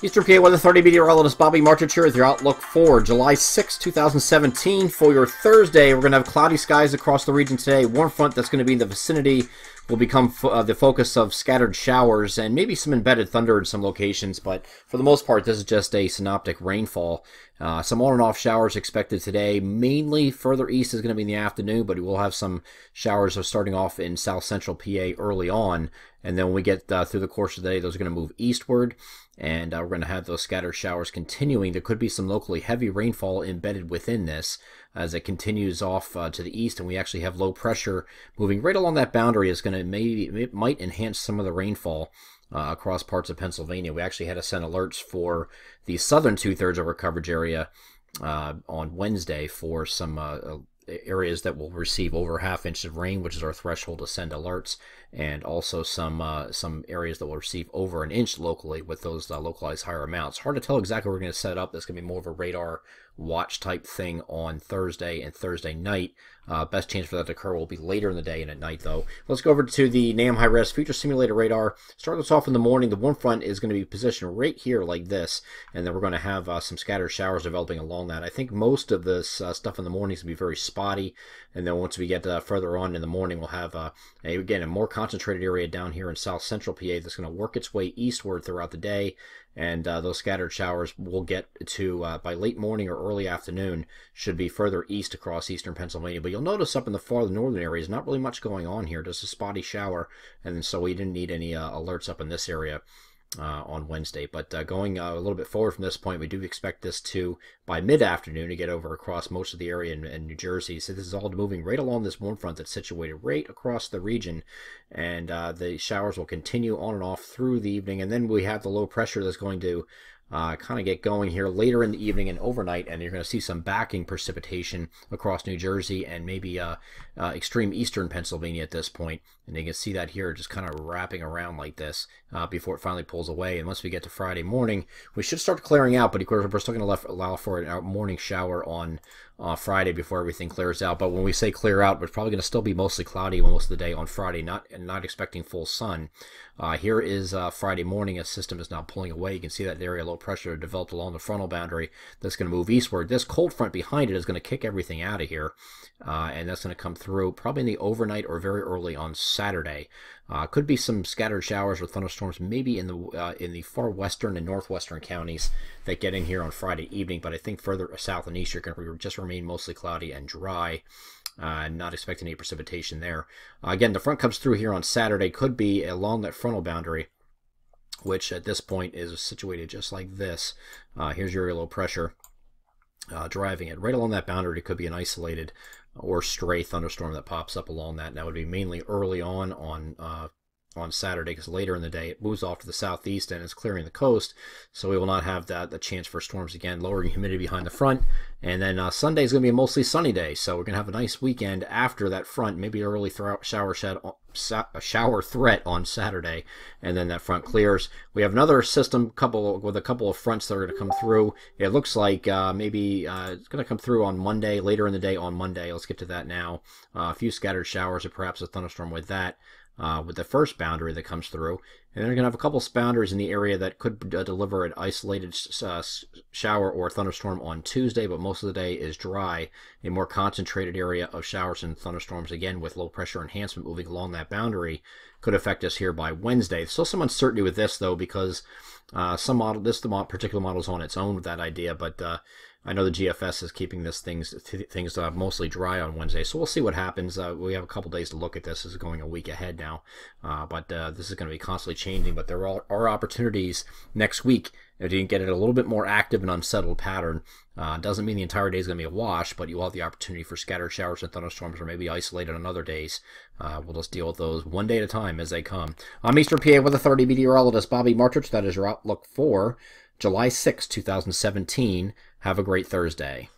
Eastern PA Weather 30 meteorologist Bobby Marchich here with your outlook for July 6, 2017. For your Thursday, we're going to have cloudy skies across the region today. Warm front that's going to be in the vicinity will become the focus of scattered showers and maybe some embedded thunder in some locations, but for the most part, this is just a synoptic rainfall. Some on and off showers expected today. Mainly further east is going to be in the afternoon, but we will have some showers starting off in south central PA early on, and then when we get through the course of the day, those are going to move eastward, and we're going to have those scattered showers continuing. There could be some locally heavy rainfall embedded within this as it continues off to the east, and we actually have low pressure moving right along that boundary. Is going to it might enhance some of the rainfall across parts of Pennsylvania. We actually had to send alerts for the southern two-thirds of our coverage area on Wednesday for some areas that will receive over ½ inch of rain, which is our threshold to send alerts, and also some areas that will receive over an inch locally with those localized higher amounts. Hard to tell exactly what we're going to set up. That's going to be more of a radar watch type thing on Thursday and Thursday night. Best chance for that to occur will be later in the day and at night, though. Let's go over to the NAM high-res future simulator radar. Start this off in the morning. The warm front is going to be positioned right here like this, and then we're going to have some scattered showers developing along that. I think most of this stuff in the morning is going to be very spotty, and then once we get further on in the morning, we'll have, again, a more concentrated area down here in south central PA that's going to work its way eastward throughout the day, and those scattered showers will get to, by late morning or early afternoon, should be further east across eastern Pennsylvania. But you'll notice up in the farther northern areas, not really much going on here, just a spotty shower, and so we didn't need any alerts up in this area on Wednesday. But going a little bit forward from this point, we do expect this to, by mid-afternoon, to get over across most of the area in New Jersey. So this is all moving right along this warm front that's situated right across the region, and the showers will continue on and off through the evening, and then we have the low pressure that's going to kind of get going here later in the evening and overnight, and you're going to see some backing precipitation across New Jersey and maybe extreme eastern Pennsylvania at this point. And you can see that here just kind of wrapping around like this before it finally pulls away. And once we get to Friday morning, we should start clearing out, but of course we're still going to allow for a morning shower on Friday before everything clears out. But when we say clear out, we're probably going to still be mostly cloudy most of the day on Friday, not expecting full sun. Here is Friday morning. A system is now pulling away. You can see that area low pressure developed along the frontal boundary that's going to move eastward. This cold front behind it is going to kick everything out of here, and that's going to come through probably in the overnight or very early on Saturday. Could be some scattered showers or thunderstorms maybe in the far western and northwestern counties that get in here on Friday evening, but I think further south and east you're going to just remain mostly cloudy and dry. Not expecting any precipitation there. Again, the front comes through here on Saturday, could be along that frontal boundary, which at this point is situated just like this. Here's your low pressure driving it right along that boundary. It could be an isolated or stray thunderstorm that pops up along that, and that would be mainly early on Saturday, because later in the day it moves off to the southeast and is clearing the coast, so we will not have the chance for storms again, lowering humidity behind the front. And then Sunday is going to be a mostly sunny day, so we're going to have a nice weekend after that front, maybe early shower threat on Saturday, and then that front clears. We have another system with a couple of fronts that are going to come through. It looks like maybe it's going to come through on Monday, later in the day on Monday. Let's get to that now. A few scattered showers or perhaps a thunderstorm with that. With the first boundary that comes through, and then we're going to have a couple of boundaries in the area that could deliver an isolated shower or thunderstorm on Tuesday, but most of the day is dry. A more concentrated area of showers and thunderstorms, again with low pressure enhancement moving along that boundary, could affect us here by Wednesday. Still some uncertainty with this though, because the particular model is on its own with that idea, but I know the GFS is keeping things mostly dry on Wednesday, so we'll see what happens. We have a couple days to look at this. This is going a week ahead now, but this is going to be constantly changing. But there are opportunities next week if you can get it a little bit more active and unsettled pattern. Doesn't mean the entire day is going to be a wash, but you will have the opportunity for scattered showers and thunderstorms, or maybe isolated on other days. We'll just deal with those one day at a time as they come. I'm Eastern PA Weather 30 meteorologist Bobby Marchich. That is your outlook for July 6, 2017. Have a great Thursday.